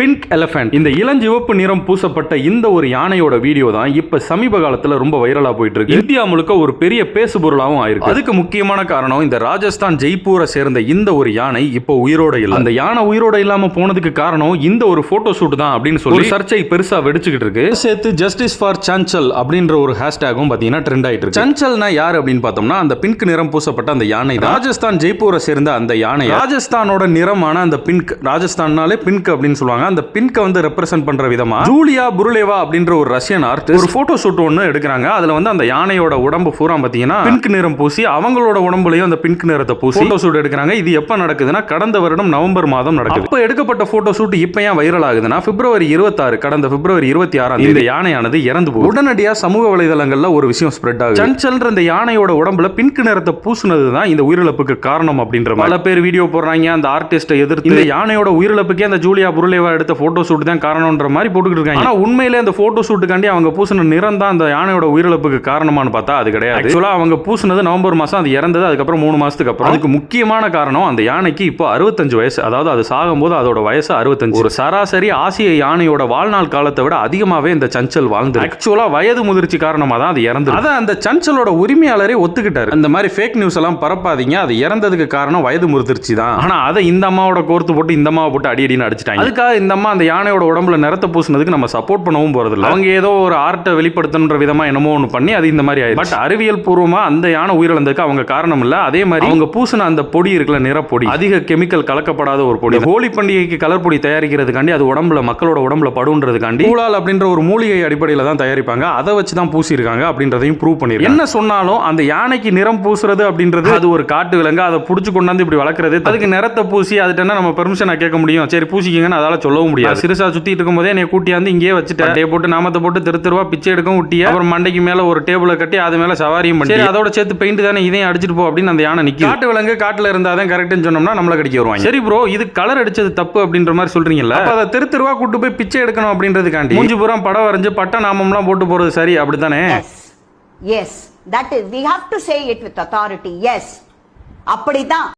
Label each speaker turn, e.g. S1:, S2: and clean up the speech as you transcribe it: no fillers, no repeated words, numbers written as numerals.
S1: Pink elephant. இந்த இளஞ்சிவப்பு நிறம் பூசப்பட்ட இந்த ஒரு யானையோட வீடியோ தான் இப்ப சமீப காலத்துல ரொம்ப வைரலா போயிட்டு இருக்கு. இந்தியா முழுக்க ஒரு பெரிய பேசுபொருளாவும் ஆயிருக்கு. அதுக்கு முக்கியமான காரணம் இந்த ராஜஸ்தான் ஜெய்ப்பூரை சேர்ந்த இந்த ஒரு யானை இப்போ உயிரோட இல்ல. அந்த யானை உயிரோட இல்லாம போனதுக்கு காரணம் இந்த ஒரு போட்டோ ஷூட் தான் அப்படின்னு சொல்லி சர்ச்சை பெருசா வெடிச்சுக்கிட்டு இருக்கு. சேர்த்து ஜஸ்டிஸ் ஃபார் சஞ்சல் அப்படின்ற ஒரு ஹேஷ்டேகும் பாத்தீங்கன்னா ட்ரெண்ட் ஆயிட்டு இருக்கு. சஞ்சல்னா யார் அப்படின்னு பார்த்தோம்னா அந்த பிங்க் நிறம் பூசப்பட்ட அந்த யானை ராஜஸ்தான் ஜெய்ப்பூரை சேர்ந்த அந்த யானை. ராஜஸ்தானோட நிறமான அந்த பிங்க், ராஜஸ்தான்னாலே பிங்க் அப்படின்னு சொல்லுவாங்க. அந்த பிங்க் வந்து ரெப்ரசென்ட் பண்ற விதமா ஜூலியா புருலேவா அப்படின்ற ஒரு ரஷ்யன் ஆர்டிஸ்ட் ஒரு போட்டோ ஷூட் ஒன்னு எடுக்கிறாங்க. அதுல வந்து அந்த யானையோட உடம்பு பூரா பாத்தீங்கன்னா பிங்க் நிறம் பூசி அவங்களோட உடம்புலயும் அந்த பிங்க் நிறத்தை பூசி போட்டோ ஷூட் எடுக்கிறாங்க. இது எப்ப நடக்குதுன்னா கடந்த வருடம் நவம்பர் மாதம் நடக்குது. அப்ப எடுக்கப்பட்ட போட்டோ ஷூட் இப்ப ஏன் வைரல் ஆகுதுன்னா பிப்ரவரி 26 கடந்த பிப்ரவரி 26 இந்த யானையானது இறந்து போகுது. உடனடியா சமூக வலைதளங்கள்ல ஒரு விஷயம் ஸ்ப்ரெட் ஆகுது. சஞ்சல்ன்ற இந்த யானையோட உடம்புல பிங்க் நிறத்தை பூசுனதுதான் இந்த உயிரிழப்புக்கு காரணம் அப்படின்ற பல பேர் வீடியோ போடுறாங்க. அந்த ஆர்டிஸ்டை எதிர்த்து இந்த யானையோட உயிரிழப்புக்கே அந்த ஜூலியா புருலேவா எடுத்த போட்டோ ஷூட் தான் காரணம்ன்ற மாதிரி போட்டுக்கிட்டு இருக்காங்க. ஆனா உண்மையிலே அந்த போட்டோ ஷூட்டுக்காண்டி அவங்க பூசின நிறம் தான் அந்த யானையோட உயிரிழப்புக்கு காரணமானு பார்த்தா அது கிடையாது. ஆக்சுவலா அவங்க பூசினது நவம்பர் மாசம், அது இறந்தது அதுக்கப்புறம் 3 மாசத்துக்கு அப்புறம். அதுக்கு முக்கியமான காரணம் அந்த யானைக்கு இப்போ 65 வயசு. அதாவது அது சாகும்போது அதோட வயசு 65. ஒரு சராசரி ஆசிய யானையோட வாழ்நாள் காலத்தை விட அதிகமாவே இந்த சஞ்சல் வாழ்ந்து ஆக்சுவலா வயது முதிர்ச்சி காரணமா தான் அது இறந்து. அத அந்த சஞ்சலோட உரிமையாளரே ஒத்துக்கிட்டாரு. இந்த மாதிரி ஃபேக் நியூஸ் எல்லாம் பரப்பாதீங்க, அது இறந்ததுக்கு காரணம் வயது முதிர்ச்சி தான். ஆனா அதை இந்த அம்மாவோட கோர்த்து போட்டு இந்த அம்மாவை போட்டு அடின்னு அடிச்சிட்டாங்க. அதுக்காக இந்த அம்மா அந்த யானையோட உடம்புல நிறத்தை பூசினதுக்கு நம்ம சப்போர்ட் பண்ணவும் போறதில்ல. அவங்க ஏதோ ஒரு ஆர்ட்டை வெளிப்படுத்தணுன்ற விதமா என்னமோ ஒன்று பண்ணி அது இந்த மாதிரி ஆயிடுச்சு. பட் அறிவியல் பூர்வமா அந்த யானை உயிரிழந்ததுக்கு அவங்க காரணம் இல்ல. அதே மாதிரி அவங்க பூசின அந்த பொடி இருக்குல்ல, நிறப்பொடி, அதிக கெமிக்கல் கலக்கப்படாத ஒரு பொடி. ஹோலி பண்டிகைக்கு கலர் பொடி தயாரிக்கிறதுக்காண்டி அது உடம்புல மக்களோட உடம்புல படுன்றதுக்காண்டி கூலால் அப்படின்ற ஒரு மூலிகை அடிப்படையில் தான் தயாரிப்பாங்க. அதை வச்சு தான் பூசிருக்காங்க அப்படின்றதையும் ப்ரூவ் பண்ணிருக்காங்க. என்ன சொன்னாலும் அந்த யானைக்கு நிறம் பூசுறது அப்படின்றது அது ஒரு காட்டு விலங்கு. அதை புடிச்சு கொண்டாந்து இப்படி வளர்க்கறது, அதுக்கு நிறத்தை பூசி அதுட்டு என்ன நம்ம பெர்மிஷன் கேட்க முடியும்? சரி பூசிக்கங்கன்னு அதால சொல்லவும் முடியாது. சிறுசா சுத்திட்டு இருக்கும் போதே என்னை கூட்டியாந்து இங்கே வச்சுட்டு போட்டு நாமத்தை போட்டு தெருவா பிச்சை எடுக்கவும் விட்டியா. அப்புறம் மண்டைக்கு மேல ஒரு டேபிளை கட்டி அது மேல சவாரியும் பண்ணி அதோட சேர்த்து பெயிண்ட் தானே இதையும் அடிச்சிட்டு போ அப்படின்னு அந்த யானை நிக்கி. காட்டு விலங்கு காட்டுல இருந்தாதான் கரெக்ட்னு சொன்னோம்னா நம்மள கடிக்க வருவாங்க. சரி ப்ரோ, இது கலர் அடிச்சது தப்பு அப்படின்ற மாதிரி சொல்றீங்கல்ல, அதை தெருவா கூட்டு போய் பிச்சை எடுக்கணும் அப்படின்றதுக்காண்டி மூஞ்சி பூரா படம் வரைஞ்சு பட்ட நாமம்லாம் போட்டு போறது சரி அப்படித்தானே?
S2: Yes, that is, we have to say it with authority. Yes, அப்படிதான்.